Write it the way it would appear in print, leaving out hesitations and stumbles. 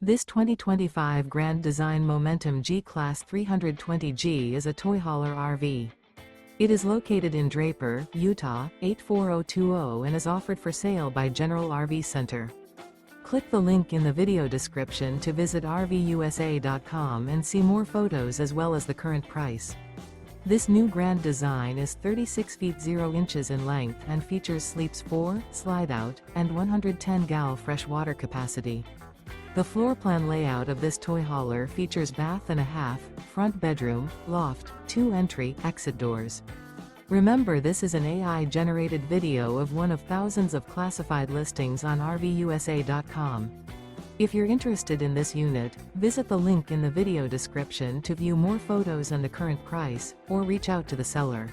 This 2025 Grand Design Momentum G-Class 320G is a toy hauler RV. It is located in Draper, Utah, 84020 and is offered for sale by General RV Center. Click the link in the video description to visit RVUSA.com and see more photos as well as the current price. This new grand design is 36 feet 0 inches in length and features sleeps 4, Slideout, and 110 gal fresh water capacity. The floor plan layout of this toy hauler features bath and a half, front bedroom, loft, 2 entry/exit doors. Remember, this is an AI-generated video of one of thousands of classified listings on RVUSA.com. If you're interested in this unit, visit the link in the video description to view more photos and the current price, or reach out to the seller.